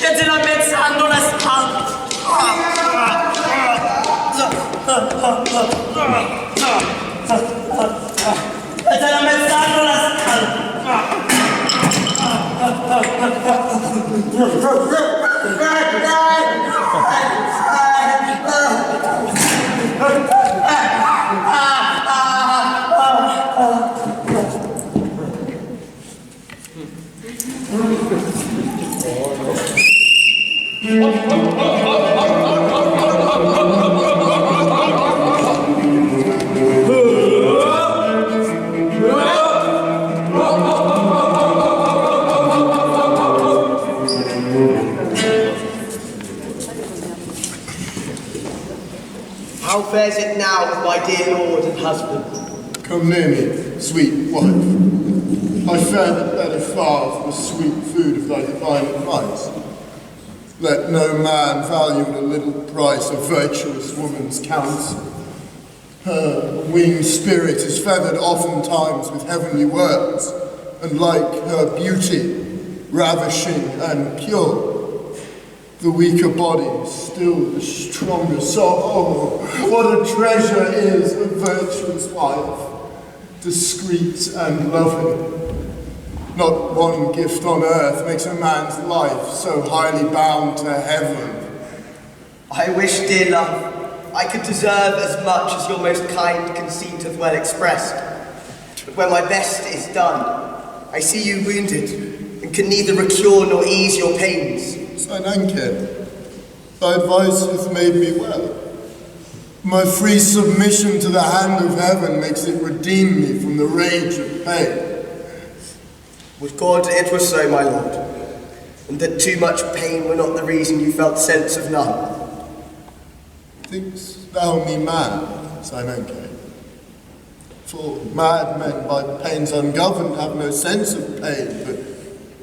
Mettez la médecin dans la salle. Mettez la médecin dans la salle. How fares it now with my dear lord and husband? Come near me, sweet wife. I fare the better far for the sweet food of thy divine advice. Let no man value at a little price a virtuous woman's counsel. Her winged spirit is feathered oftentimes with heavenly words, and like her beauty, ravishing and pure. The weaker body, still the stronger soul. Oh, what a treasure is a virtuous wife, discreet and loving. Not one gift on earth makes a man's life so highly bound to heaven. I wish, dear love, I could deserve as much as your most kind conceit hath well expressed. But when my best is done, I see you wounded, and can neither recure nor ease your pains. Sinanke, thy advice hath made me well. My free submission to the hand of heaven makes it redeem me from the rage of pain. Would God it were so, my lord, and that too much pain were not the reason you felt sense of none. Think'st thou me mad, Sinanke? For mad men by pains ungoverned have no sense of pain, but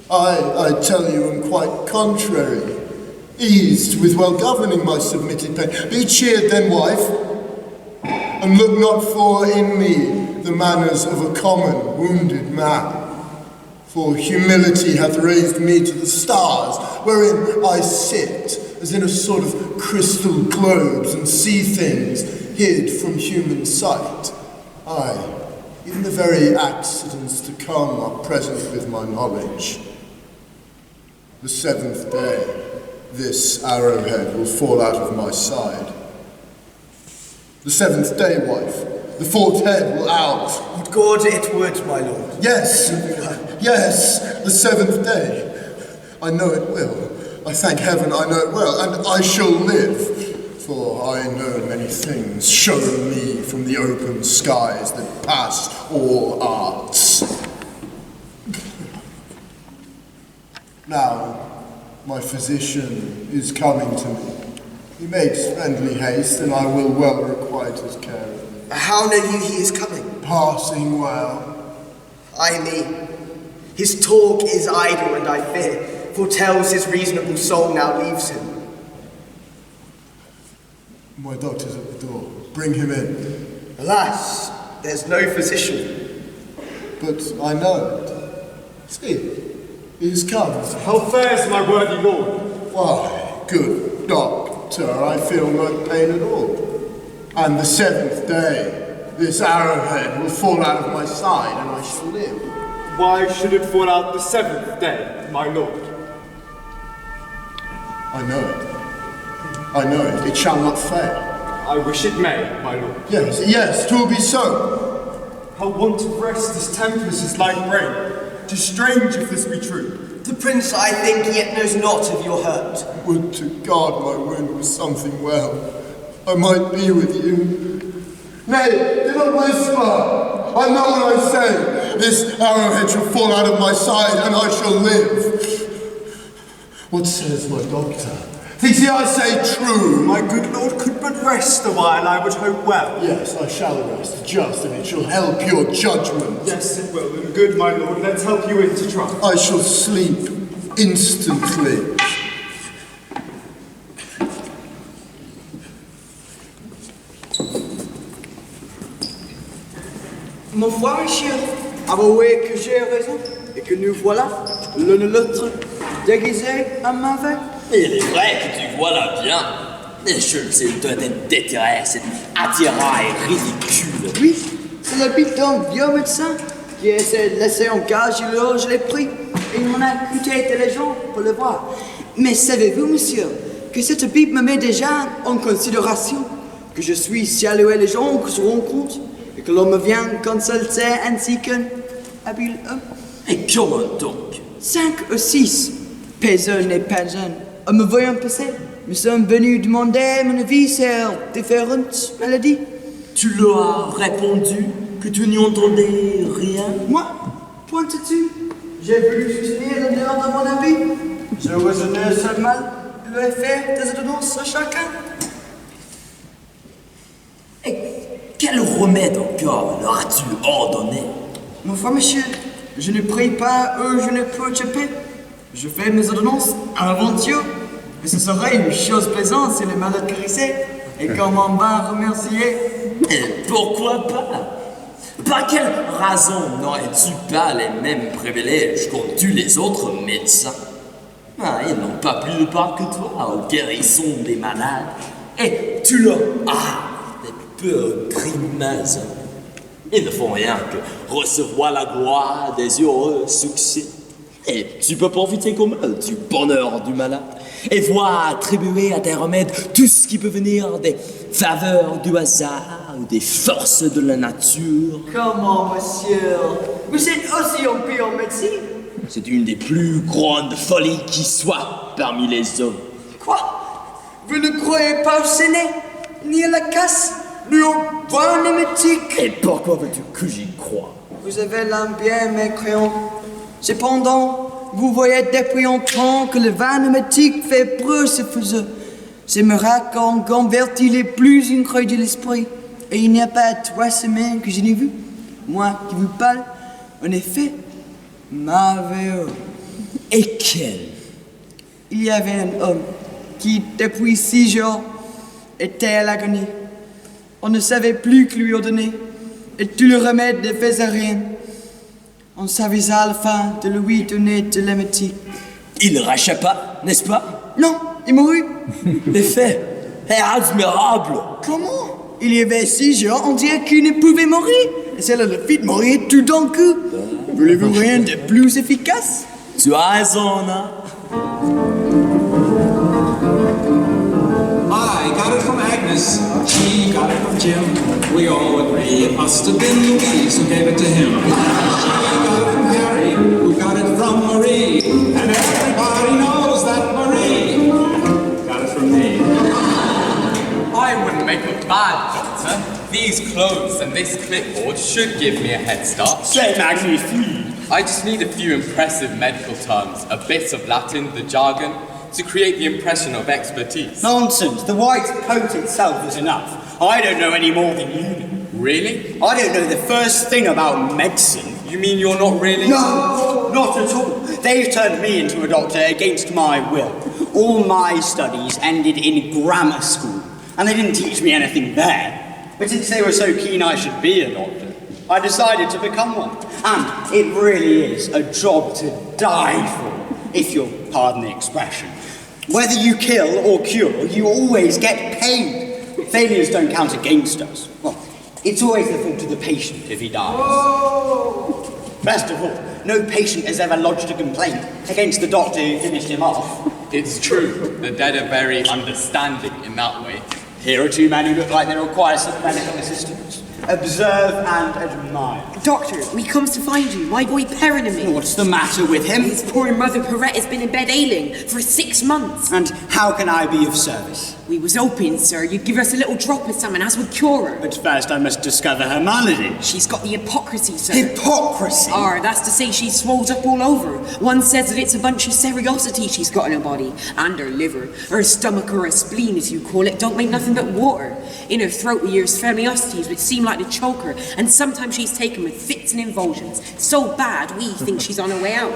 I tell you, am quite contrary, eased with well governing my submitted pain. Be cheered then, wife, and look not for in me the manners of a common wounded man. For humility hath raised me to the stars, wherein I sit, as in a sort of crystal globes, and see things hid from human sight. Aye, even the very accidents to come are present with my knowledge. The seventh day, this arrowhead will fall out of my side. The seventh day, wife, the fourth head will out. Would God it would, my lord. Yes, yes, the seventh day. I know it will. I thank heaven I know it well, and I shall live. For I know many things shown me from the open skies that pass all arts. Now, my physician is coming to me. He makes friendly haste, and I will well requite his care. How know you he is coming? Passing well. Ay me, his talk is idle, and I fear, foretells his reasonable soul now leaves him. My doctor's at the door. Bring him in. Alas, there's no physician. But I know it. See, he is come. How fares my worthy lord? Why, good doctor, I feel no pain at all. And the seventh day, this arrowhead will fall out of my side, and I shall live. Why should it fall out the seventh day, my lord? I know it. I know it. It shall not fail. I wish it may, my lord. Yes, yes, 'twill be so. How want of rest is tempest is like rain. 'Tis strange if this be true. The prince, I think, yet knows not of your hurt. Would to God my wound was something well. I might be with you. Nay, do not whisper. I know what I say. This arrowhead shall fall out of my side, and I shall live. What says my doctor? Thinks he I say true? My good lord could but rest a while, I would hope well. Yes, I shall rest, just, and it shall help your judgment. Yes, it will, and good, my lord, let's help you into try. I shall sleep instantly. Mon foi, monsieur, avouez que j'ai raison, et que nous voilà, l'un et l'autre, déguisés à merveille. Il est vrai que tu vois là bien. Mais je le sais, toi, t'es déterré, c'est attirant et ridicule. Oui, c'est l'habit d'un vieux médecin qui essaie de laisser en cage, je l'ai pris, et il m'en a coûté intelligent pour le voir. Mais savez-vous, monsieur, que cette habit me met déjà en considération, que je suis si alloué les gens qui se rencontrent, et que l'on me vient consulter ainsi qu'un habile homme. Et comment donc? 5 ou 6, personne et personne, en me voyant passer, me sont venus demander mon avis sur différentes maladies. Tu leur as répondu que tu n'y entendais rien? Moi, pointe-tu, j'ai voulu soutenir l'honneur de mon avis. Je raisonnais seulement l'effet des ordonnances à chacun. Et quel remède encore leur as-tu ordonné? Mon frère, monsieur, je ne prie pas eux, je ne peux échapper. Je fais mes ordonnances avant Dieu. Et ce serait une chose plaisante si les malades guérissaient. Et comment va remercier? Et pourquoi pas? Par quelle raison n'aurais-tu pas les mêmes privilèges qu'ont-tu les autres médecins? Ils n'ont pas plus de part que toi aux guérissons des malades. Et tu leur as des peurs grimaces. Ils ne font rien que recevoir la gloire des heureux succès. Et tu peux profiter comme eux du bonheur du malade et voir attribuer à tes remèdes tout ce qui peut venir des faveurs du hasard ou des forces de la nature. Comment, monsieur? Vous êtes aussi un peu en médecine? C'est une des plus grandes folies qui soit parmi les hommes. Quoi? Vous ne croyez pas au séné, ni à la casse, ni au vin némétique? Et pourquoi veux-tu que j'y croie? Vous avez l'âme bien mécréant. Cependant, vous voyez depuis longtemps que le vin némétique fait preuve ce faiseux. Ces miracles ont converti les plus incroyables de l'esprit. Et il n'y a pas 3 semaines que je n'ai vu. Moi qui vous parle, en effet, merveilleux. Et quel? Il y avait un homme qui, depuis 6 jours, était à l'agonie. On ne savait plus que lui ordonner, et tout le remède ne faisait rien. On s'avisa à la fin de lui donner de l'émétique. Il racha pas, n'est-ce pas? Non, il mourut. L'effet est admirable. Comment? Il y avait 6 jours, on dirait qu'il ne pouvait mourir. Et cela le fit mourir tout d'un coup. Voulez-vous rien de plus efficace? Tu as raison, hein? I got it from Agnes, she got it from Jim. We all agree it must have been Louise who gave it to him. She got it from Harry, who got it from Marie. And everybody knows that Marie got it from me. I wouldn't make a bad doctor. These clothes and this clipboard should give me a head start. C'est magnifique. I just need a few impressive medical terms, a bit of Latin, the jargon, to create the impression of expertise. Nonsense. The white coat itself is enough. I don't know any more than you know. Really? I don't know the first thing about medicine. You mean you're not really? No, not at all. They've turned me into a doctor against my will. All my studies ended in grammar school, and they didn't teach me anything there. But since they were so keen I should be a doctor, I decided to become one. And it really is a job to die for, if you'll pardon the expression. Whether you kill or cure, you always get paid. Failures don't count against us. Well, it's always the fault of the patient if he dies. Oh! Best of all, no patient has ever lodged a complaint against the doctor who finished him off. It's true. The dead are very understanding in that way. Here are 2 men who look like they require some medical assistance. Observe and admire. Doctor, we comes to find you. My boy Perenemy. What's the matter with him? His poor mother Perrette has been in bed ailing for 6 months. And how can I be of service? We was hoping, sir, you'd give us a little drop of something as would cure her. But first I must discover her malady. She's got the hypocrisy, sir. Hypocrisy? That's to say she's swelled up all over. One says that it's a bunch of seriosity she's got in her body, and her liver. Her stomach or her spleen, as you call it, don't make nothing but water. In her throat we hears fermiosities which seem like to choke her, and sometimes she's taken with fits and convulsions. So bad, we think she's on her way out.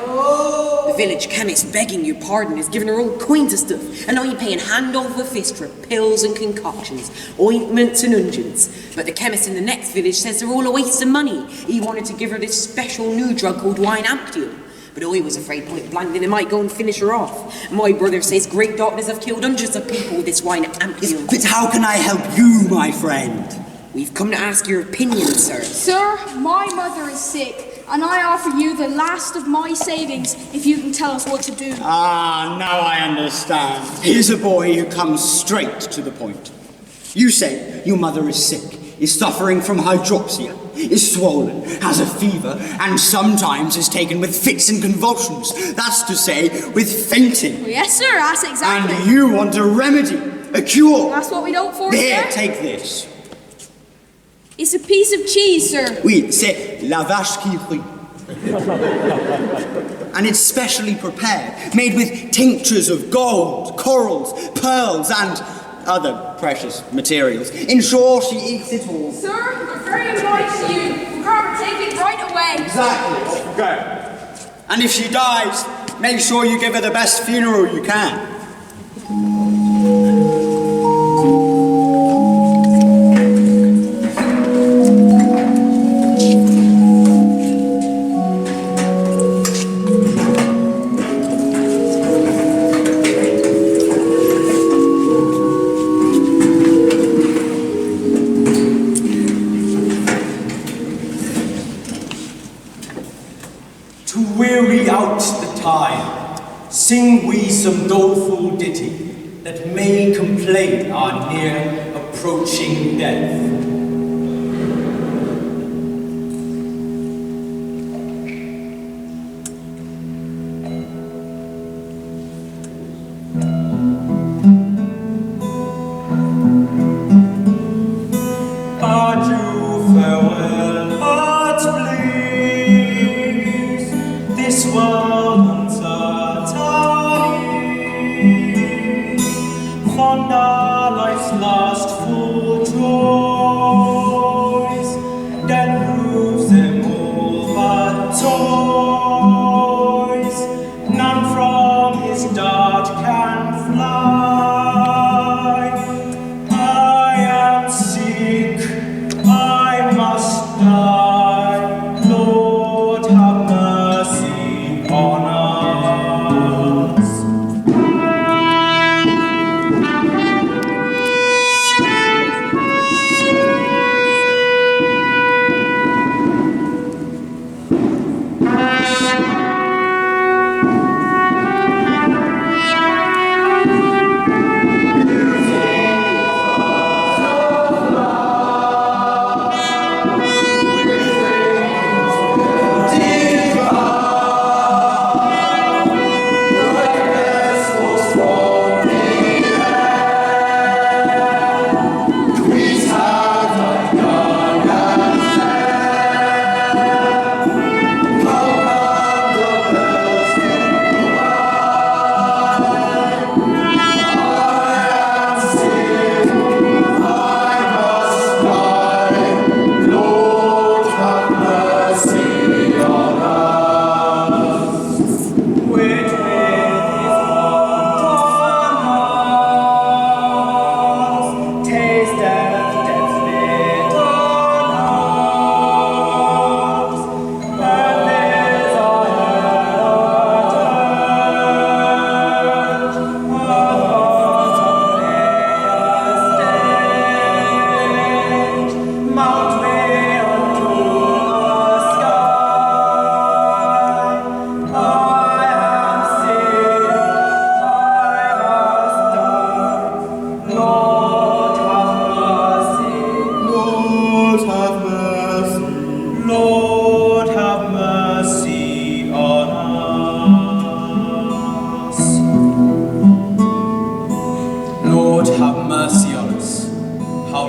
The village chemist, begging your pardon, has given her all kinds of stuff, and I'm paying hand over fist for pills and concoctions, ointments and unguents. But the chemist in the next village says they're all a waste of money. He wanted to give her this special new drug called wine amputil. But I was afraid point blank that it might go and finish her off. My brother says great doctors have killed hundreds of people with this wine amputil. But how can I help you, my friend? We've come to ask your opinion, sir. Sir, my mother is sick, and I offer you the last of my savings if you can tell us what to do. Ah, now I understand. Here's a boy who comes straight to the point. You say your mother is sick, is suffering from hydroxia, is swollen, has a fever, and sometimes is taken with fits and convulsions. That's to say, with fainting. Well, yes, sir, that's exactly. And you want a remedy, a cure. That's what we don't for, Here, sir. take this. It's a piece of cheese, sir. Oui, c'est la vache qui rit. And it's specially prepared, made with tinctures of gold, corals, pearls, and other precious materials. In short, she eats it all. Sir, we're very obliged to you. We're going to take it right away. Exactly. Okay. And if she dies, make sure you give her the best funeral you can. Sing we some doleful ditty that may complain our near approaching death. Adieu, farewell, hearts please, this world Honda life's last full joys, then proves them all but toys. None from his dart can fly. I am sick, I must die. Lord, have mercy on us.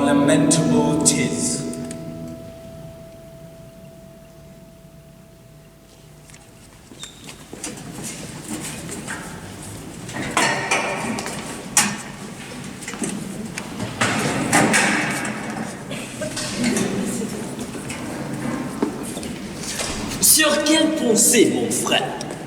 lamentable 'tis. Sur quelle pensée, mon frère?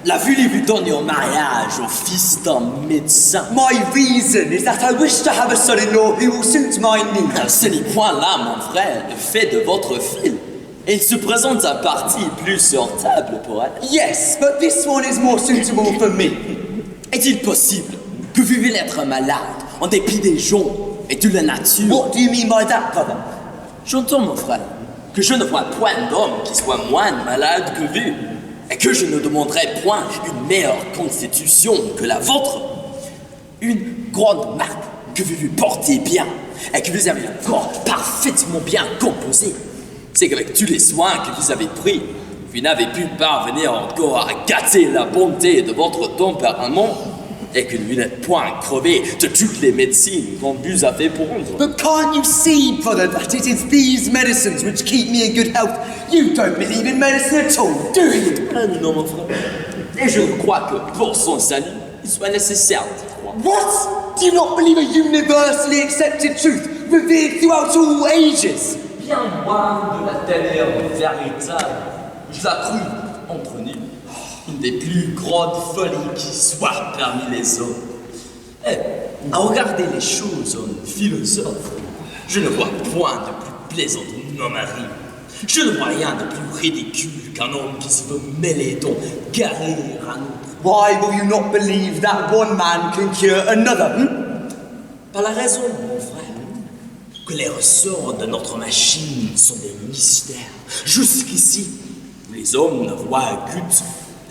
La voulez vous donner en mariage au fils d'un médecin? My reason is that I wish to have a son-in-law who will suit my needs. Ce n'est point là, mon frère, le fait de votre fille. Il se présente un parti plus sortable pour elle. Yes, but this one is more suitable for me. Est-il possible que vous veuillez être malade en dépit des gens et de la nature? What do you mean by that, brother? J'entends, mon frère, que je ne vois point d'homme qui soit moins malade que vous, et que je ne demanderai point une meilleure constitution que la vôtre. Une grande marque que vous vous portez bien, et que vous avez un corps parfaitement bien composé, c'est qu'avec tous les soins que vous avez pris, vous n'avez pu parvenir encore à gâter la bonté de votre tempérament, et que vous n'êtes point crevé de toutes les médecines qu'on vous a fait prendre. But can't you see, brother, that it is these medicines which keep me in good health? You don't believe in medicine at all, do you? Non, mon frère. Et je crois que pour son salut, il soit nécessaire d'y croire. What? Do you not believe a universally accepted truth, revered throughout all ages? Bien loin de la teneur véritable, je la trouve entre nous une des plus grandes folies qui soit parmi les hommes. Et, à regarder les choses en philosophe, je ne vois point de plus plaisant qu'un homme arrive. Je ne vois rien de plus ridicule qu'un homme qui se veut mêler dans garer un autre. Why will you not believe that one man can cure another? Par la raison, mon frère, que les ressorts de notre machine sont des mystères. Jusqu'ici, où les hommes ne voient goutte,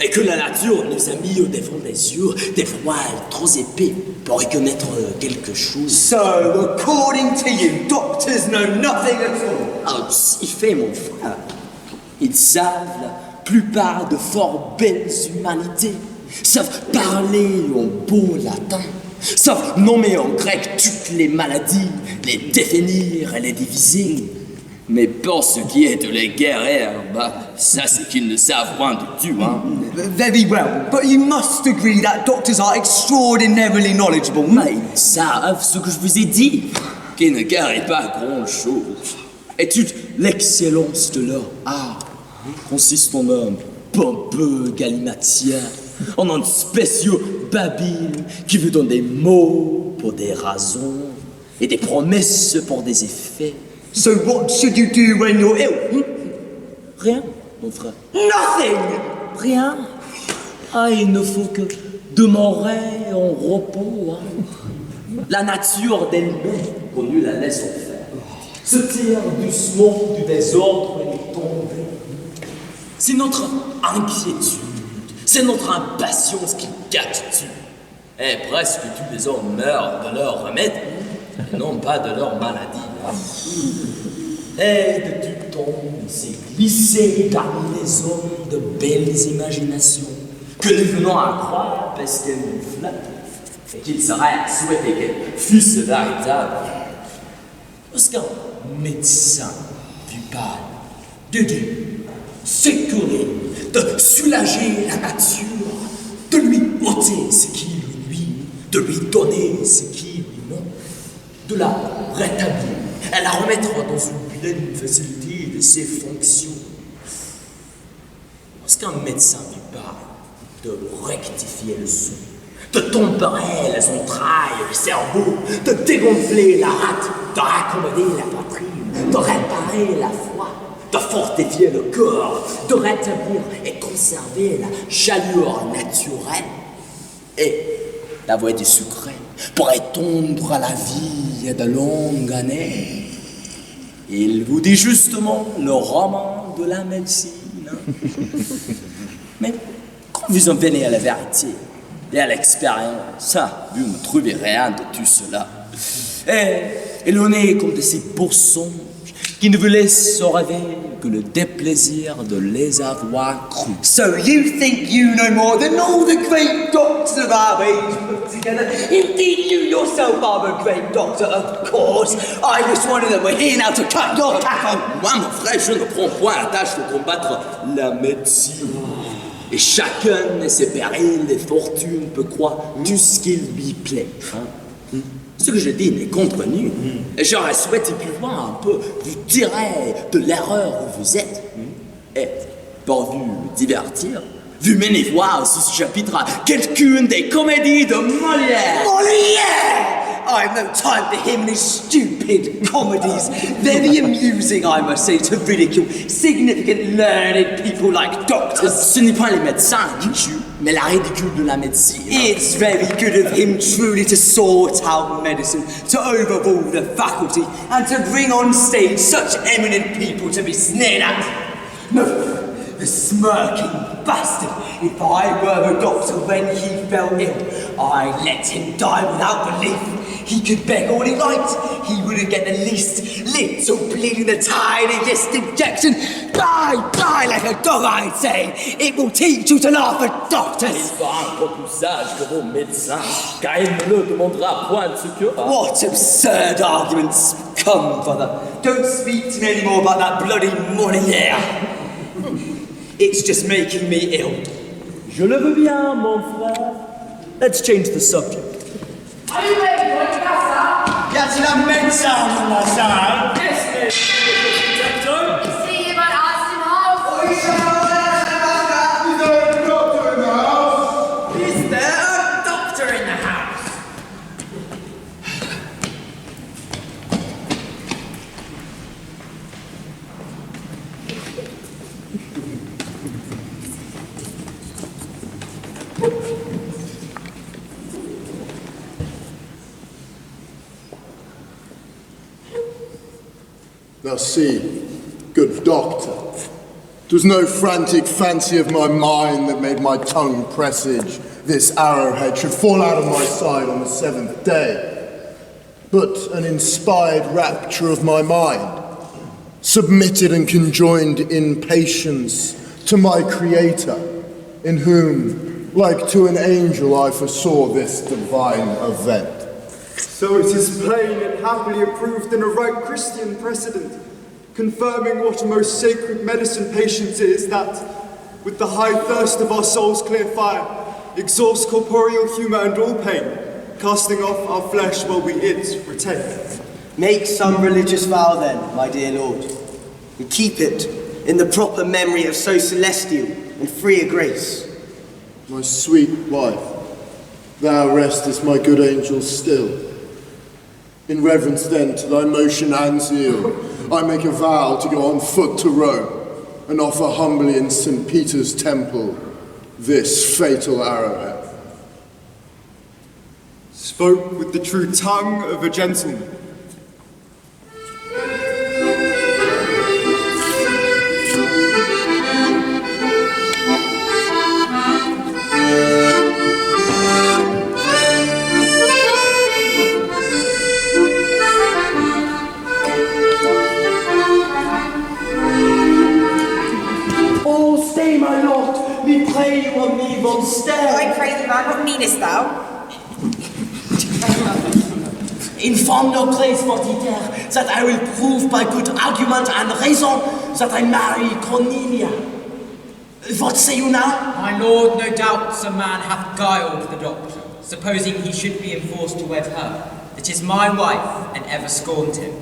et que la nature nous a mis au devant des yeux des voiles trop épais pour reconnaître quelque chose. So, according to you, doctors know nothing at all. Ah, si fait, mon frère. Ils savent la plupart de fort belles humanités, savent parler en beau latin, savent nommer en grec toutes les maladies, les définir et les diviser. Mais pour ce qui est de les guérir, ça c'est qu'ils ne savent point du tout, hein. Very well, but you must agree that doctors are extraordinarily knowledgeable. Mais ils savent ce que je vous ai dit, qu'ils ne guérissent pas grand-chose. Et toute l'excellence de leur art consiste en un pompeux galimatien, en un spécieux babile qui vous donne des mots pour des raisons et des promesses pour des effets. So what should you do when you're ill? Rien, mon frère. Nothing! Rien. Ah, il ne faut que demeurer en repos. Hein. La nature d'elle-même, qu'on nous la laisse en faire, se tire doucement du désordre et du tomber. C'est notre inquiétude, c'est notre impatience qui gâte tout. Et presque tous les hommes meurent de leur remède, et non pas de leur maladie. Et de tout temps, il s'est glissé parmi les hommes de belles imaginations, que nous venons à croire parce qu'elles nous flattent, et qu'il serait à souhaiter qu'elles fussent véritables. Lorsqu'un médecin du mal, de sécurer, de soulager la nature, de lui ôter ce qui lui nuit, de lui donner ce qui lui manque, de la rétablir et la remettre dans une pleine facilité de ses fonctions. Lorsqu'un médecin lui parle de rectifier le son, de tempérer les entrailles, le cerveau, de dégonfler la rate, de raccommoder la poitrine, de réparer la foi, de fortifier le corps, de rétablir et conserver la chaleur naturelle et la voie du secret pour étendre à la vie et de longues années. Il vous dit justement le roman de la médecine. Mais quand vous en venez à la vérité et à l'expérience, vous ne trouvez rien de tout cela. Et l'on est comme de ces beaux songes qui ne vous laissent rêver que le déplaisir de les avoir crus. So you think you know more than all the great doctors of our age put together? Indeed, you yourself are a great doctor, of course. I wish one of them were here now to cut your cap off. Moi, mon frère, je ne prends point la tâche de combattre la médecine. Et chacun de ses périls et fortunes peut croire tout ce qu'il lui plaît. Hein? Ce que je dis n'est contre nu. Et j'aurais souhaité pouvoir un peu vous tirer de l'erreur où vous êtes. Et Pas vu divertir, vu mener voir sous ce chapitre à quelqu'une des comédies de Molière. Molière! I have no time for him and his stupid comedies. Very amusing, I must say, to ridicule significant, learned people like doctors. Ce n'est pas les médecins qui tuent, mais la ridicule de la médecine. It's very good of him truly to sort out medicine, to overrule the faculty, and to bring on stage such eminent people to be sneered at. No, the smirking bastard. If I were a doctor when he fell ill, I'd let him die without belief. He could beg all he liked. He wouldn't get the least little bleeding, the tiniest injection. Die like a dog, I'd say. It will teach you to laugh at doctors. Il sera un peu plus sage que vos médecins, car il ne le demandera point de ce que... What absurd arguments. Come, brother. Don't speak to me anymore about that bloody Molière. It's just making me ill. Je le veux bien, mon frère. Let's change the subject. Are you ready for the casa? Y a-t-il un médecin dans la salle? Yes, miss. See him at Aston House. Is there a doctor in the house? Now see, good doctor, 'twas no frantic fancy of my mind that made my tongue presage this arrowhead should fall out of my side on the 7th day, but an inspired rapture of my mind, submitted and conjoined in patience to my Creator, in whom, like to an angel, I foresaw this divine event. So it is plain and happily approved in a right Christian precedent, confirming what a most sacred medicine patience is, that, with the high thirst of our soul's clear fire, exhausts corporeal humour and all pain, casting off our flesh while we it retain. Make some religious vow then, my dear Lord, and keep it in the proper memory of so celestial and free a grace. My sweet wife, thou restest my good angel still. In reverence then to thy motion and zeal, I make a vow to go on foot to Rome, and offer humbly in St. Peter's temple this fatal arrowhead. Spoke with the true tongue of a gentleman. I pray thee, man, what meanest thou? Inform your grace, fortiter, that I will prove by good argument and reason that I marry Cornelia. What say you now? My lord, no doubt some man hath guiled the doctor, supposing he should be enforced to wed her, that is my wife, and ever scorned him.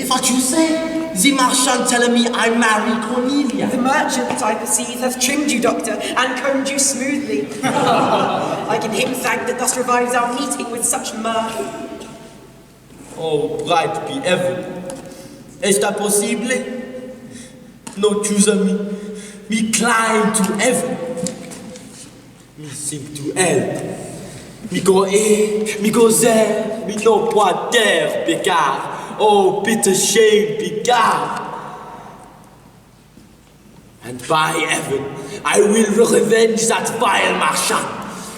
What you say? The merchant telling me I marry Cornelia. The merchant, I perceive, hath trimmed you, doctor, and combed you smoothly. I can him thank that thus revives our meeting with such mirth. Oh, bright be heaven. Est-ce possible? No choose me. Me climb to heaven. Me sink to hell. Me go here, me go there, me no point there, Picard. Oh, bitter shame, Picard. And by heaven, I will revenge that vile marchand.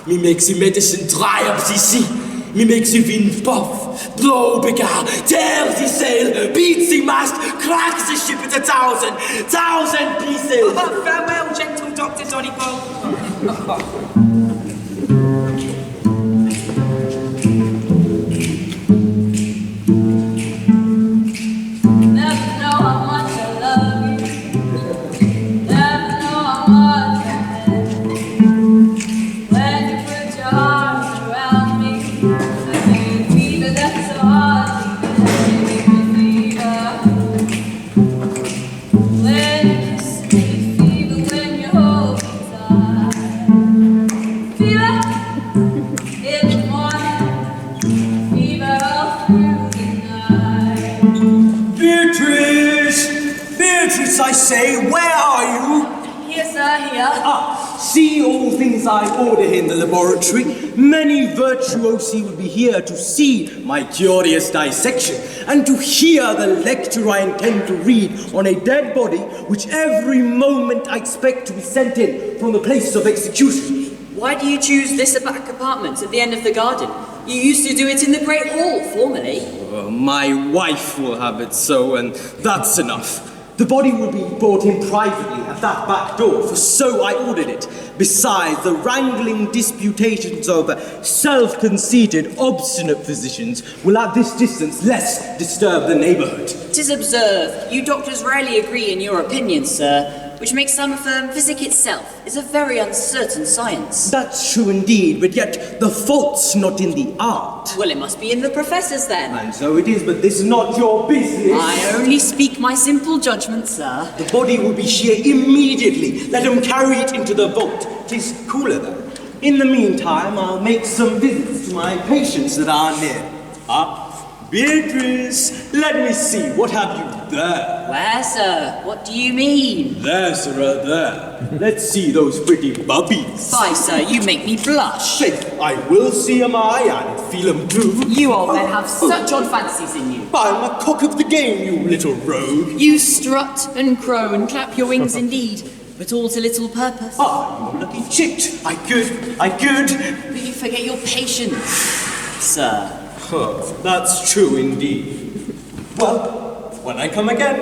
Me makes the medicine dry up the sea. Me makes the wind puff, blow, Picard, tear the sail, beat the mast, crack the ship into thousand pieces. Farewell, gentle Dr. Donnypole. When you kiss me, fever Beatrice! Beatrice, I say, where are you? Here, sir, here. See all things I order in the laboratory. Many virtuosi will be here to see my curious dissection and to hear the lecture I intend to read on a dead body which every moment I expect to be sent in from the place of execution. Why do you choose this back apartment at the end of the garden? You used to do it in the Great Hall, formerly. My wife will have it so, and that's enough. The body will be brought in privately at that back door, for so I ordered it. Besides, the wrangling disputations of self-conceited, obstinate physicians will at this distance less disturb the neighbourhood. 'Tis observed, you doctors rarely agree in your opinions, sir, which makes some affirm physic itself is a very uncertain science. That's true indeed, but yet the fault's not in the art. Well, it must be in the professors then. And so it is, but this is not your business. I only speak my simple judgment, sir. The body will be sheared immediately. Let them carry it into the vault. 'Tis cooler there. In the meantime, I'll make some visits to my patients that are near. Beatrice, let me see, what have you there? Where, sir? What do you mean? There, sir, there. Let's see those pretty bubbies. Fie, sir, you make me blush. I will see 'em and feel 'em too. You old men have such odd fancies in you. I'm a cock of the game, you little rogue. You strut and crow and clap your wings indeed, but all to little purpose. You lucky chit. I could. But you forget your patience, sir. That's true indeed. Well, when I come again.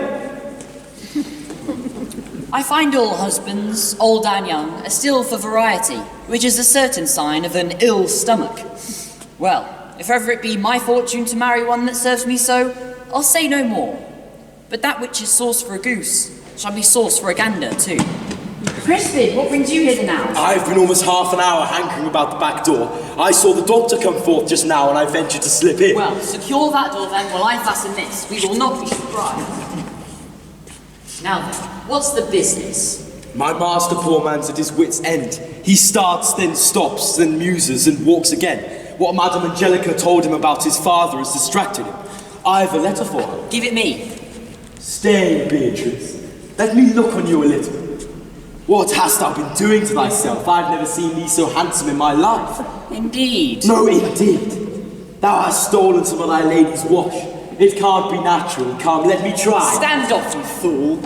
I find all husbands, old and young, are still for variety, which is a certain sign of an ill stomach. Well, if ever it be my fortune to marry one that serves me so, I'll say no more. But that which is sauce for a goose shall be sauce for a gander too. Crispin, what brings you here now? I've been almost half an hour hankering about the back door. I saw the doctor come forth just now and I ventured to slip in. Well, secure that door then while I fasten this. We will not be surprised. Now then, what's the business? My master, poor man's at his wit's end. He starts, then stops, then muses and walks again. What Madame Angelica told him about his father has distracted him. I've a letter for her. Give it me. Stay, Beatrice. Let me look on you a little. What hast thou been doing to thyself? I've never seen thee so handsome in my life. Indeed. No, indeed. Thou hast stolen some of thy lady's wash. It can't be natural. Come, let me try. Stand off, you fool.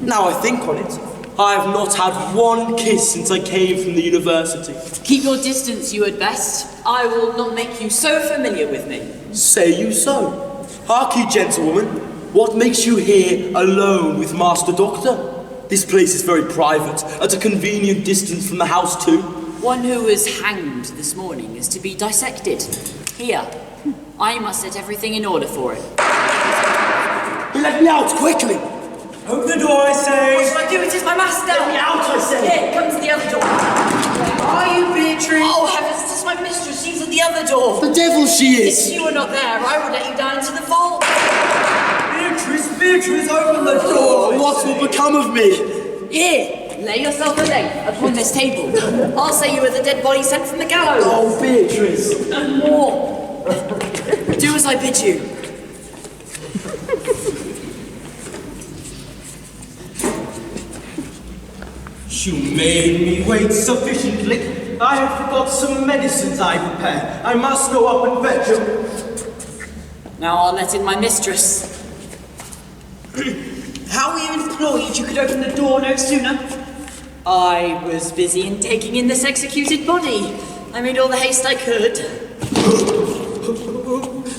Now I think on it, I have not had one kiss since I came from the university. Keep your distance, you had best. I will not make you so familiar with me. Say you so? Hark ye, gentlewoman. What makes you here alone with Master Doctor? This place is very private, at a convenient distance from the house too. One who was hanged this morning is to be dissected. Here, I must set everything in order for it. Let me out, quickly! Open the door, I say! What shall I do? It is my master! Let me out, I say! Here comes the other door. Where are you, Beatrice? Oh, heavens, it is my mistress. She's at the other door. The devil she is! If you were not there, I would let you down into the vault. Beatrice, open the door! What will become of me? Here, lay yourself a leg upon this table. I'll say you are the dead body sent from the gallows. Oh, Beatrice! And more. Do as I bid you. You made me wait sufficiently. I have forgot some medicines I prepared. I must go up and fetch them. Now I'll let in my mistress. How were you employed? You could open the door no sooner. I was busy in taking in this executed body. I made all the haste I could.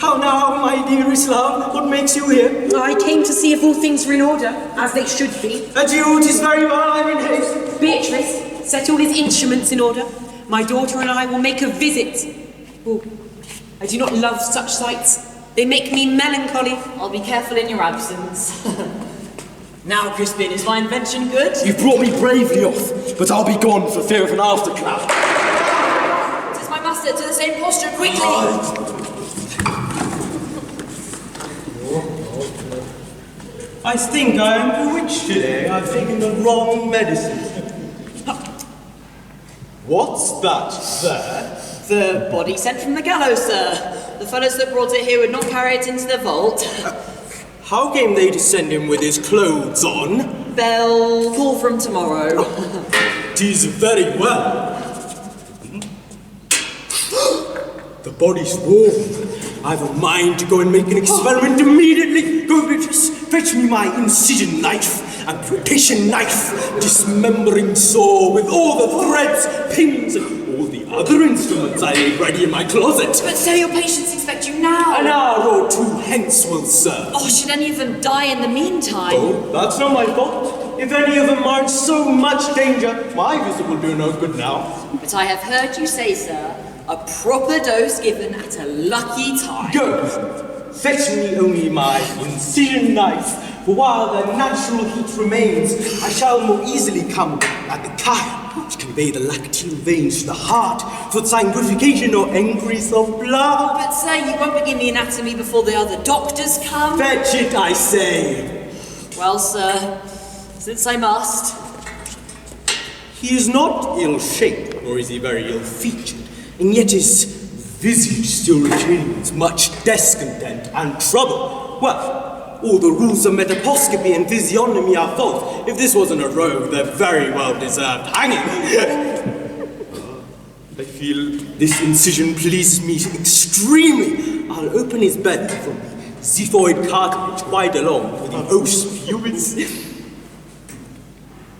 How now, my dearest love? What makes you here? I came to see if all things were in order, as they should be. Adieu, 'tis very well, I'm in haste. Beatrice, set all his instruments in order. My daughter and I will make a visit. Oh, I do not love such sights. They make me melancholy. I'll be careful in your absence. Now, Crispin, is my invention good? You've brought me bravely off, but I'll be gone for fear of an afterclap. It is my master, to the same posture, quickly! I think I am bewitched today. I've taken the wrong medicine. What's that there? The body sent from the gallows, sir. The fellows that brought it here would not carry it into the vault. How came they to send him with his clothes on? They'll call from tomorrow. 'Tis very well. The body's warm. I've a mind to go and make an experiment immediately. Go, Beatrice, fetch me my incision knife, amputation knife, dismembering saw with all the threads, pins, and all the other instruments I laid ready in my closet. But sir, your patients expect you now. An hour or two hence will serve. Oh, should any of them die in the meantime? Oh, that's not my fault. If any of them are in so much danger, my visit will do no good now. But I have heard you say, sir, a proper dose given at a lucky time. Go! Fetch me only my incision knife, for while the natural heat remains, I shall more easily come at the chyle to convey the lacteal veins to the heart for sanguification or increase of blood. But sir, you won't begin the anatomy before the other doctors come. Fetch it, I say. Well, sir, since I must. He is not ill-shaped, nor is he very ill-featured, and yet his visage still retains much discontent and trouble. Well, all the rules of metaposcopy and physiognomy are false. If this wasn't a rogue, they're very well deserved hanging. I feel this incision pleases me extremely. I'll open his belly from the xiphoid cartilage quite along with the os pubis.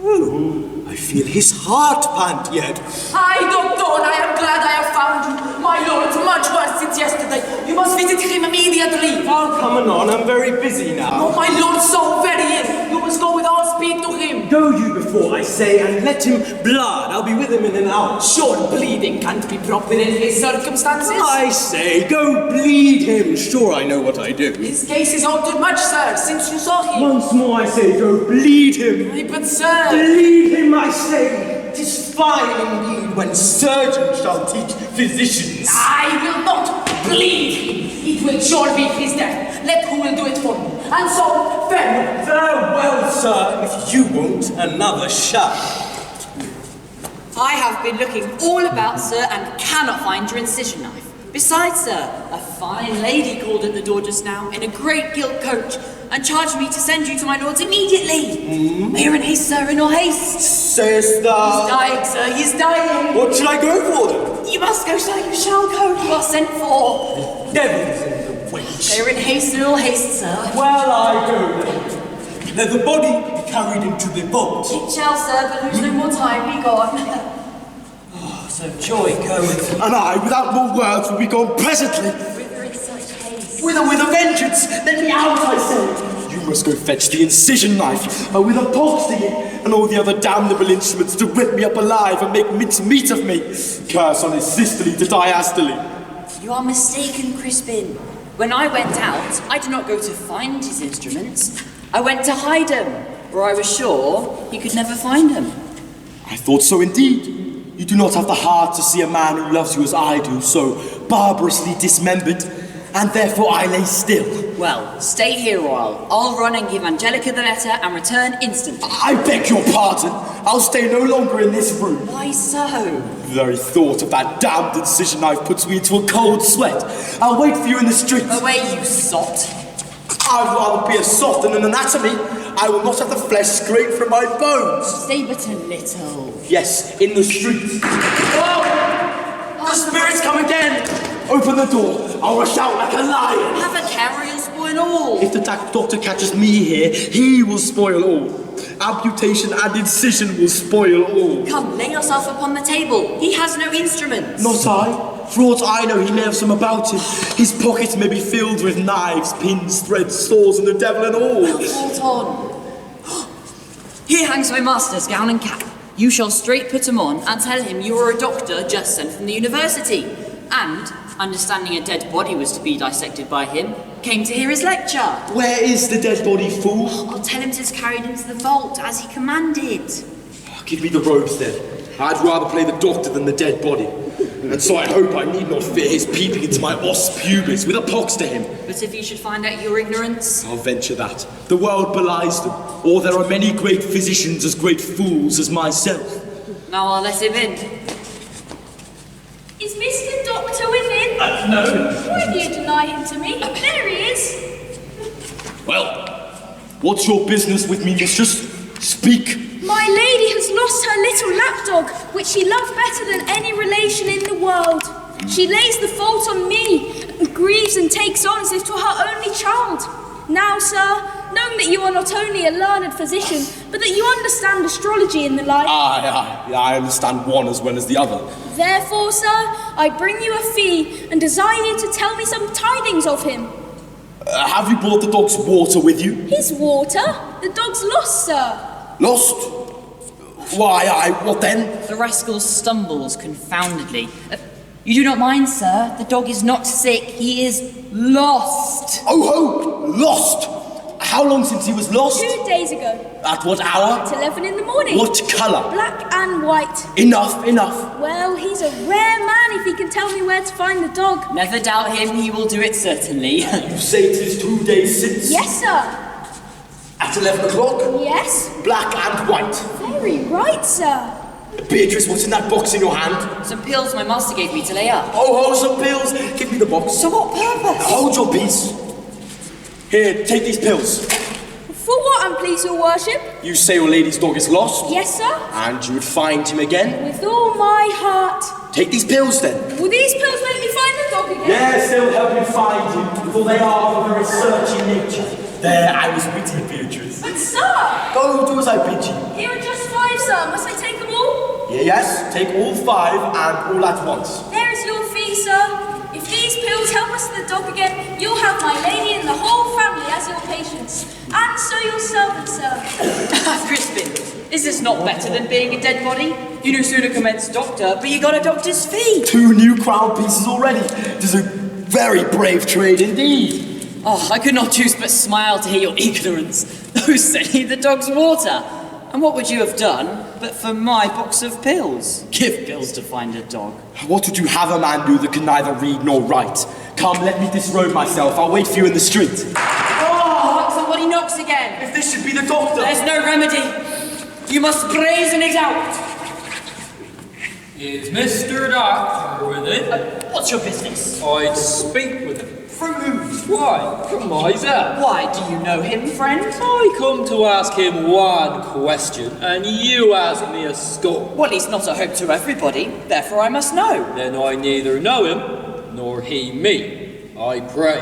Oh, I feel his heart pant yet. Hi, doctor, I am glad I have found you. My lord, much worse since yesterday. You must visit him immediately. Oh, come on, I'm very busy now. No, my lord, so very ill. You must go with all speed to him. Go you before, I say, and let him blood. I'll be with him in an hour. Sure, bleeding can't be proper in his circumstances. I say, go bleed him. Sure, I know what I do. His case is altered much, sir, since you saw him. Once more, I say, go bleed him. Ay, but, sir... Bleed him, I say. 'Tis fine indeed when surgeons shall teach physicians. I will not bleed him. It will sure be his death. Let who will do it for me. And so, farewell. Farewell, sir. If you won't, another shall. I have been looking all about, sir, and cannot find your incision knife. Besides, sir, a fine lady called at the door just now in a great gilt coach and charged me to send you to my lord's immediately. Here in haste, sir, in all haste. Sayest thou? He's dying, sir, he's dying. What shall I go for then? You must go, sir, you shall go. You are sent for. Devils in the wench. Here in haste, in all haste, sir. Well, I go then. Let the body be carried into the vault. It shall, sir, but lose no more time. Be gone. So joy goeth. And I, without more words, will be gone presently. Whither in such haste? Whither with a vengeance? Let me out, I say. You must go fetch the incision knife, with a pox in it, and all the other damnable instruments to rip me up alive and make mincemeat of me. Curse on his sisterly to die hastily. You are mistaken, Crispin. When I went out, I did not go to find his instruments. I went to hide them, for I was sure he could never find them. I thought so indeed. You do not have the heart to see a man who loves you as I do, so barbarously dismembered, and therefore I lay still. Well, stay here a while. I'll run and give Angelica the letter and return instantly. I beg your pardon. I'll stay no longer in this room. Why so? The very thought of that damned incision knife puts me into a cold sweat. I'll wait for you in the street. Away, you sot. I'd rather be a sot than an anatomy. I will not have the flesh scraped from my bones. Stay but a little. Yes, in the street. Oh! The spirits come again! Open the door. I'll rush out like a lion. Have a care or you'll spoil all. If the doctor catches me here, he will spoil all. Amputation and incision will spoil all. Come, lay yourself upon the table. He has no instruments. Not I. For aught I know, he may have some about him. His pockets may be filled with knives, pins, threads, saws, and the devil and all. Well thought on. Here hangs my master's gown and cap. You shall straight put him on and tell him you are a doctor just sent from the university. And, understanding a dead body was to be dissected by him, came to hear his lecture. Where is the dead body, fool? I'll tell him 'tis carried into the vault as he commanded. Give me the robes then. I'd rather play the doctor than the dead body. And so I hope I need not fear his peeping into my os pubis with a pox to him. But if he should find out your ignorance? I'll venture that. The world belies them, or there are many great physicians as great fools as myself. Now I'll let him in. Is Mr. Doctor within? No. Why do you deny him to me? There he is. Well, what's your business with me, mistress? Speak. My lady has lost her little lapdog, which she loved better than any relation in the world. She lays the fault on me, and grieves and takes on as if 'twere her only child. Now, sir, knowing that you are not only a learned physician, but that you understand astrology and the like. I understand one as well as the other. Therefore, sir, I bring you a fee, and desire you to tell me some tidings of him. Have you brought the dog's water with you? His water? The dog's lost, sir. Lost? Why, what then? The rascal stumbles confoundedly. You do not mind, sir. The dog is not sick. He is lost. Oh, lost? How long since he was lost? 2 days ago. At what hour? At 11 in the morning. What colour? Black and white. Enough. Well, he's a rare man if he can tell me where to find the dog. Never doubt him. He will do it certainly. You say it is 2 days since? Yes, sir. At 11 o'clock? Yes. Black and white. Very right, sir. Beatrice, what's in that box in your hand? Some pills my master gave me to lay up. Oh, some pills. Give me the box. To what purpose? Hold your peace. Here, take these pills. For what, and please your worship? You say your lady's dog is lost? Yes, sir. And you would find him again? With all my heart. Take these pills then. Will these pills make me find the dog again? Yes, they'll help you find him, for they are of a very searching nature. There, I was with you, Beatrice. But, sir! Go, do as I bid you. Here are just 5, sir. Must I take them all? Yes, take all 5 and all at once. There is your fee, sir. If these pills help us to the dog again, you'll have my lady and the whole family as your patients. And so your servant, sir. Crispin, is this not better than being a dead body? You no sooner commenced doctor, but you got a doctor's fee. 2 new crown pieces already. It is a very brave trade indeed. Oh, I could not choose but smile to hear your ignorance. Who sent you the dog's water? And what would you have done but for my box of pills? Give pills to find a dog. What would you have a man do that can neither read nor write? Come, let me disrobe myself. I'll wait for you in the street. Oh, somebody knocks again. If this should be the doctor. There's no remedy. You must brazen it out. Is Mr. Doctor with it? What's your business? I'd speak with him. From whom? Why, from myself. Why, do you know him, friend? I come to ask him one question, and you ask me a score. Well, he's not a hope to everybody, therefore I must know. Then I neither know him, nor he me. I pray.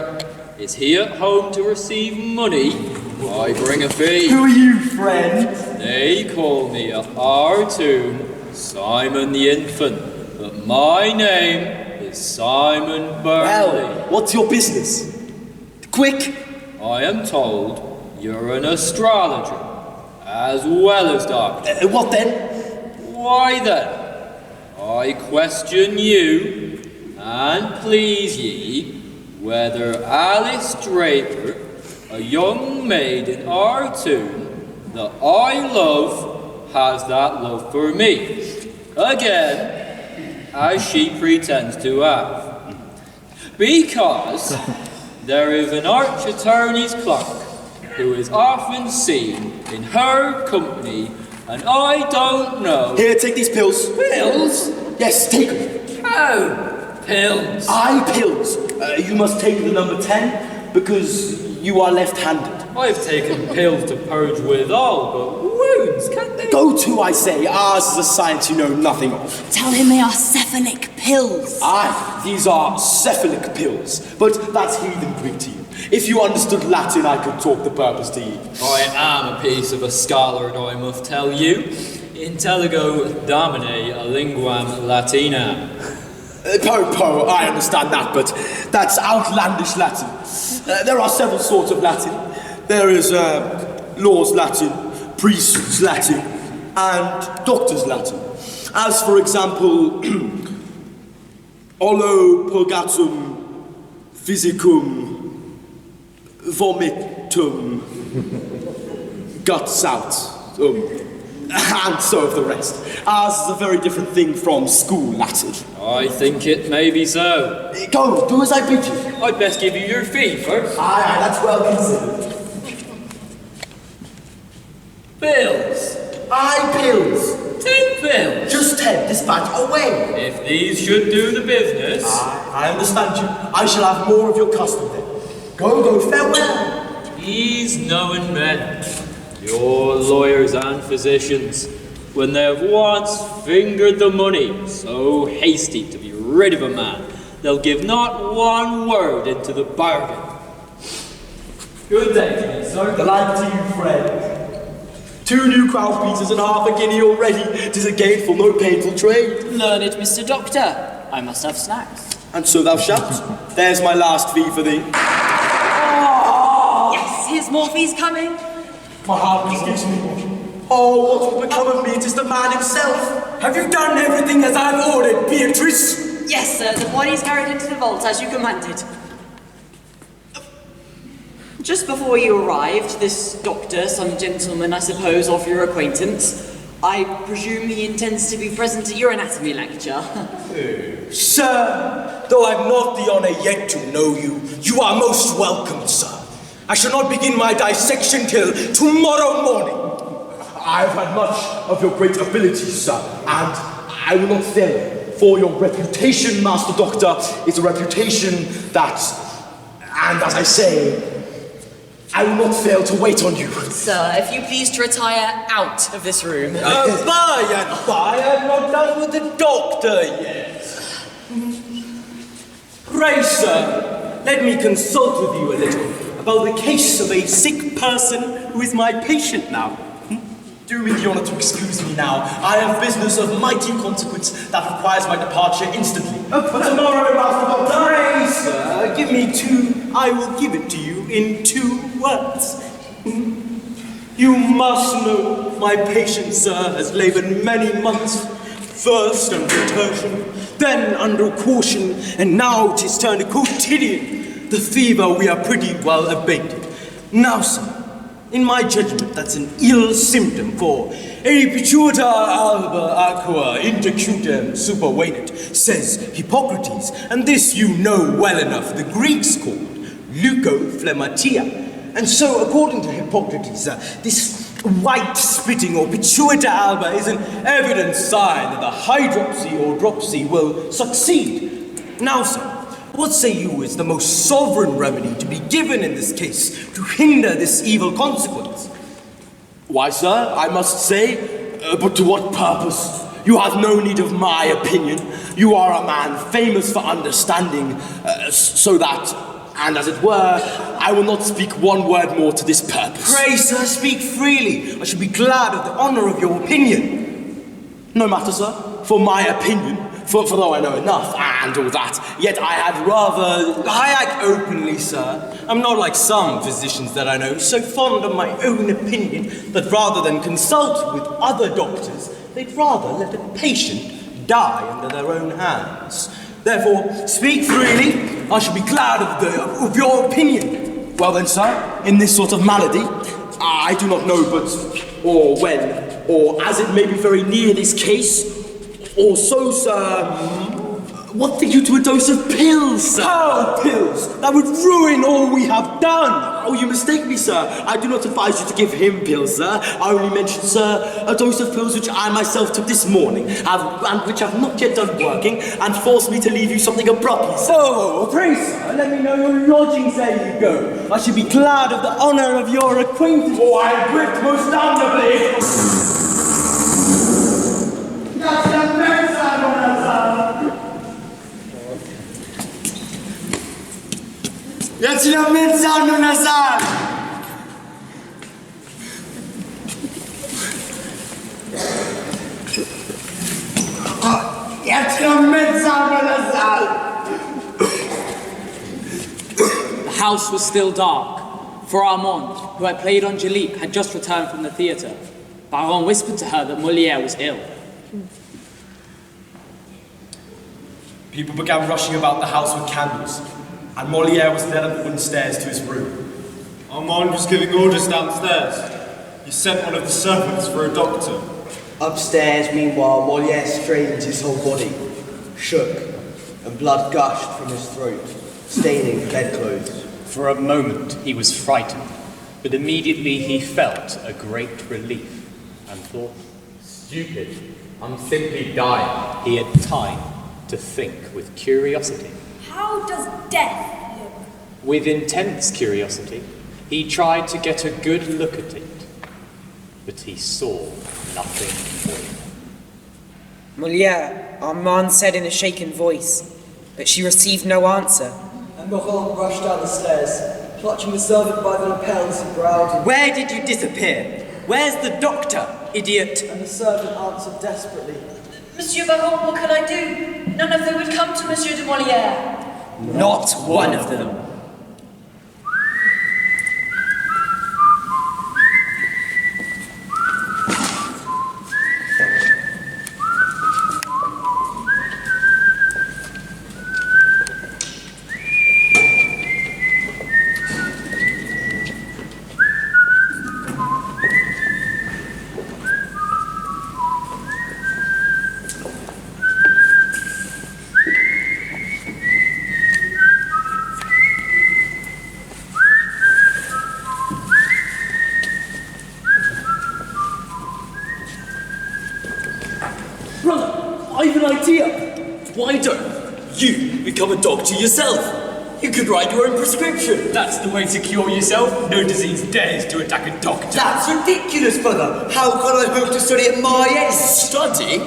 Is he at home to receive money? I bring a fee. Who are you, friend? They call me a Artoon, Simon the Infant, but my name is Simon Burnley. Well, what's your business? Quick! I am told you're an astrologer, as well as doctor. What then? Why then, I question you, and please ye, whether Alice Draper, a young maid in Artoon, that I love, has that love for me, again, as she pretends to have. Because there is an arch attorney's clerk who is often seen in her company, and I don't know. Here, take these pills. Pills? Yes, take them. Oh, pills. Pills. You must take the number 10 because you are left-handed. I've taken pills to purge withal, but wounds, can't they? Go to, I say. Ours is a science you know nothing of. Tell him they are cephalic pills. Aye, these are cephalic pills, but that's heathen Greek to you. If you understood Latin, I could talk the purpose to you. I am a piece of a scholar, I must tell you. Intellego domine a linguam latinam. Po, I understand that, but that's outlandish Latin. There are several sorts of Latin. There is law's Latin, priest's Latin, and doctor's Latin. As, for example, Ollo purgatum physicum vomitum guts out, and so of the rest. Ours is a very different thing from school Latin. I think it may be so. Go, do as I bid you. I'd best give you your fee first. Aye, that's well considered. Pills. Pills. 10 pills. Just 10, dispatch away. If these should do the business. I understand you. I shall have more of your custom then. Go, farewell. These knowing men, your lawyers and physicians, when they have once fingered the money, so hasty to be rid of a man, they'll give not one word into the bargain. Good day to you, sir. Delight to you, friend. 2 new crown pieces and half a guinea already. 'Tis a gainful, no painful trade. Learn it, Mr. Doctor. I must have snacks. And so thou shalt. There's my last fee for thee. Yes, here's more fees coming. My heart misgives me. Oh, what will become of me? It is the man himself. Have you done everything as I've ordered, Beatrice? Yes, sir. The body's carried into the vault as you commanded. Just before you arrived, this doctor, some gentleman, I suppose, of your acquaintance, I presume he intends to be present at your anatomy lecture. Sir, though I've not the honour yet to know you, you are most welcome, sir. I shall not begin my dissection till tomorrow morning. I've had much of your great abilities, sir, and I will not fail. For your reputation, Master Doctor, is a reputation that, and as I say, I will not fail to wait on you. Sir, if you please to retire out of this room. I have not done with the doctor yet. Pray, sir, let me consult with you a little about the case of a sick person who is my patient now. Do me the honour to excuse me now. I have business of mighty consequence that requires my departure instantly. For tomorrow, Master Doctor. Pray, sir, give me 2. I will give it to you in 2 words. You must know my patient, sir, has laboured many months, first under tertium, then under caution, and now 'tis turned to quotidian. The fever we are pretty well abated. Now, sir, in my judgment, that's an ill symptom, for "E pituita alba aqua intercutem supervenit," says Hippocrates, and this you know well enough, the Greeks called leukophlegmatia. And so, according to Hippocrates, this white spitting or pituita alba is an evident sign that the hydropsy or dropsy will succeed. Now, sir, what say you is the most sovereign remedy to be given in this case to hinder this evil consequence? Why, sir, I must say, but to what purpose? You have no need of my opinion. You are a man famous for understanding, so that, and as it were, I will not speak one word more to this purpose. Pray, sir, speak freely. I should be glad of the honour of your opinion. No matter, sir, for my opinion, for though I know enough, and all that, yet I had rather... I act openly, sir. I'm not like some physicians that I know, so fond of my own opinion, that rather than consult with other doctors, they'd rather let a patient die under their own hands. Therefore, speak freely. I shall be glad of your opinion. Well then, sir, in this sort of malady, I do not know but, or when, or as it may be very near this case, or so, sir, what think you to a dose of pills, sir? Oh, pills! That would ruin all we have done! Oh, you mistake me, sir. I do not advise you to give him pills, sir. I only mentioned, sir, a dose of pills which I myself took this morning, and which have not yet done working, and forced me to leave you something abruptly, sir. Oh, pray, sir, let me know your lodgings ere you go. I should be glad of the honour of your acquaintance. Oh, I am gripped most honourably. Yatsila menzano nazar. Yatsila menzano nazar. The house was still dark, for Armand, who had played Angelique, had just returned from the theatre. Baron whispered to her that Molière was ill. People began rushing about the house with candles, and Molière was led up the wooden stairs to his room. Armand was giving orders downstairs. He sent one of the servants for a doctor. Upstairs, meanwhile, Molière strained his whole body, shook, and blood gushed from his throat, staining the bedclothes. For a moment he was frightened, but immediately he felt a great relief and thought, Stupid, I'm simply dying. He had time to think with curiosity. How does death look? With intense curiosity, He tried to get a good look at it, but he saw nothing more. Molière, Armand said in a shaken voice, but she received no answer. And Laurent rushed down the stairs, clutching the servant by the lapels and growled. Where did you disappear? Where's the doctor, idiot? And the servant answered desperately. Monsieur Baron, what can I do? None of them would come to Monsieur de Molière. Not one of them. Why don't you become a doctor yourself? You could write your own prescription. That's the way to cure yourself. No disease dares to attack a doctor. That's ridiculous, brother. How can I hope to study at my age? Study?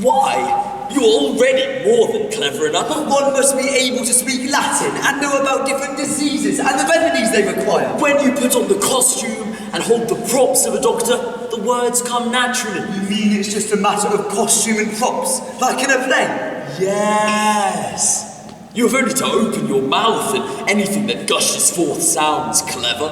Why? You're already more than clever enough. But one must be able to speak Latin and know about different diseases and the remedies they require. When you put on the costume and hold the props of a doctor, the words come naturally. You mean it's just a matter of costume and props, like in a play? Yes. You have only to open your mouth and anything that gushes forth sounds clever.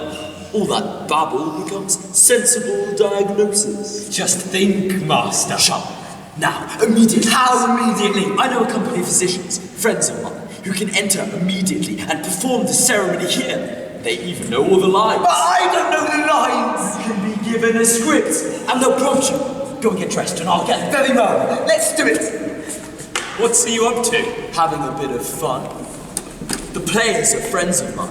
All that babble becomes sensible diagnosis. Just think, master. Shut up. Now, immediately. How immediately? I know a company of physicians, friends of mine, who can enter immediately and perform the ceremony here. They even know all the lines. But I don't know the lines! You can be given a script, and they'll prompt you. Go and get dressed, and I'll get very well. Let's do it. What's you up to? Having a bit of fun. The players are friends of mine.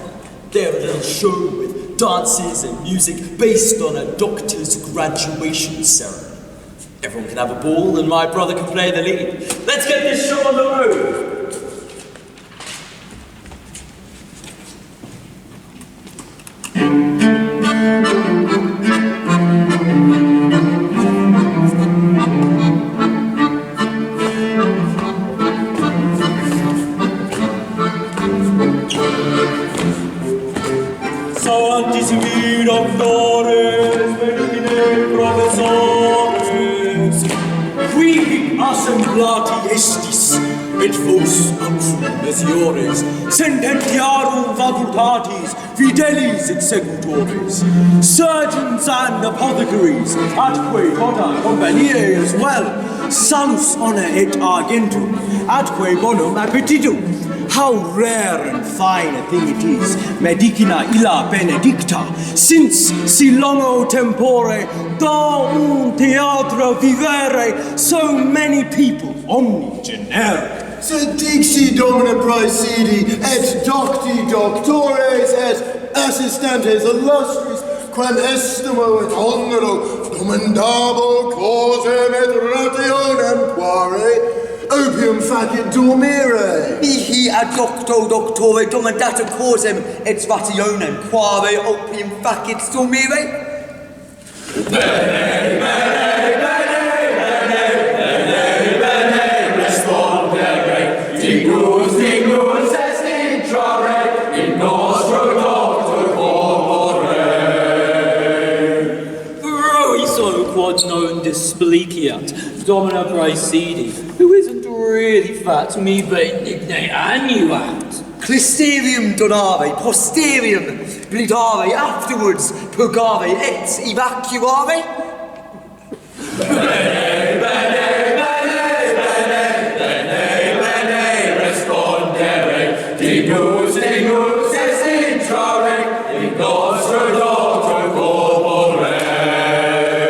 They have a little show with dances and music based on a doctor's graduation ceremony. Everyone can have a ball, and my brother can play the lead. Let's get this show on the road! Assemblati estis, et vos mesiores, sententiarum facultatis, fidelis et secutores, surgeons and apothecaries, atque bona compagnie as well, salus honor et argentum, atque bonum appetitum. How rare and fine a thing it is, medicina illa benedicta, since si longo tempore da un theatre vivere, so many people omni genere. Sed dixi domina praesidi, et docti doctores, et assistentes illustris, quam estimo et honoro, domandabo causem et rationem quare, opium facit dormire. Mihi ad docto doctore domandata causem et rationem quare opium facit dormire. Bene, bene, bene, bene, bene, respondere, dignus est intrare, in nostro doctor corpore. Proiso quod non displiciat, domina praesidi, who isn't really fat, me benigne annuat. Clisterium donare, posterium blidare, afterwards purgare et evacuare. Bene, bene, bene, bene, bene, bene, respondere, dignus est intrare, in nostro doctor corpore.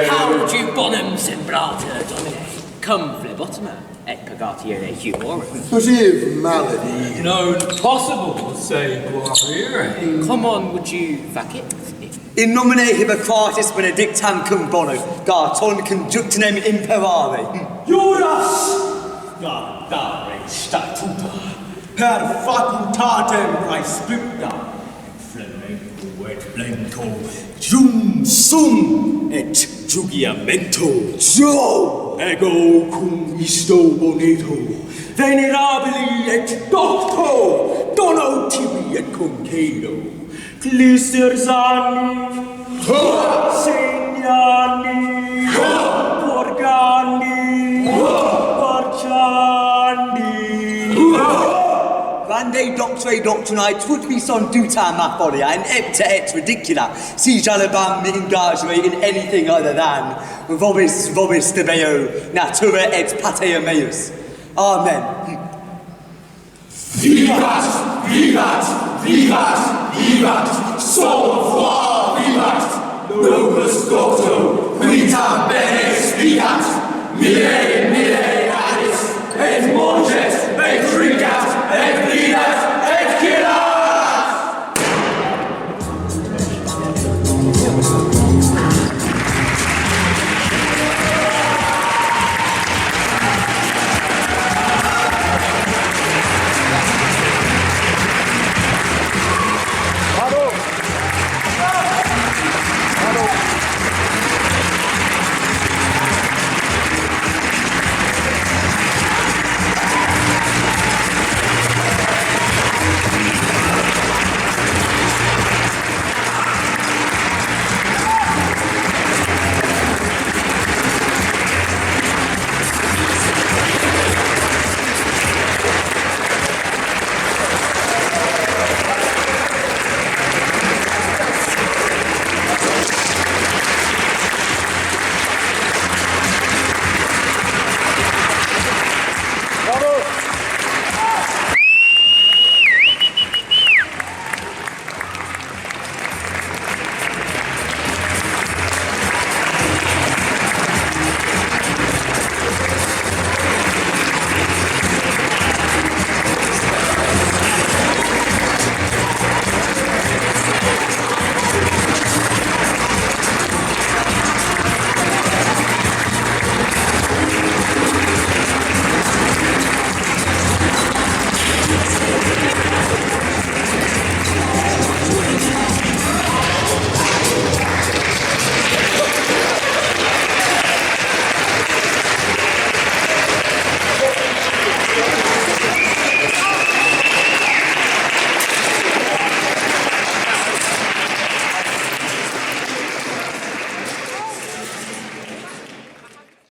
How bonum sembrata, domine, cum phlebotomer, et purgatiere humorem. But if malady known possible, say guarire. Come on, would you vac it? In nomine Hippocratis benedictam cum bono, Garton conjunctinem imperare. Juras! Gardare statuta, per facultatem praescripta, flamenco et blanco, jum sum et jugiamento. Jo ego cum isto boneto, venerabili et docto, dono tibi et concedo. Clistersani, segnani, porgani, porciani. Vande doctre doctrinae tut mi son duta maforia and epta et ridicula, si jalabam engage in anything other than vobis debeo natura et pater meus. Amen. Vivat! Vivat! Vivat! Vivat! Sans foi! Vivat! Novus Doctor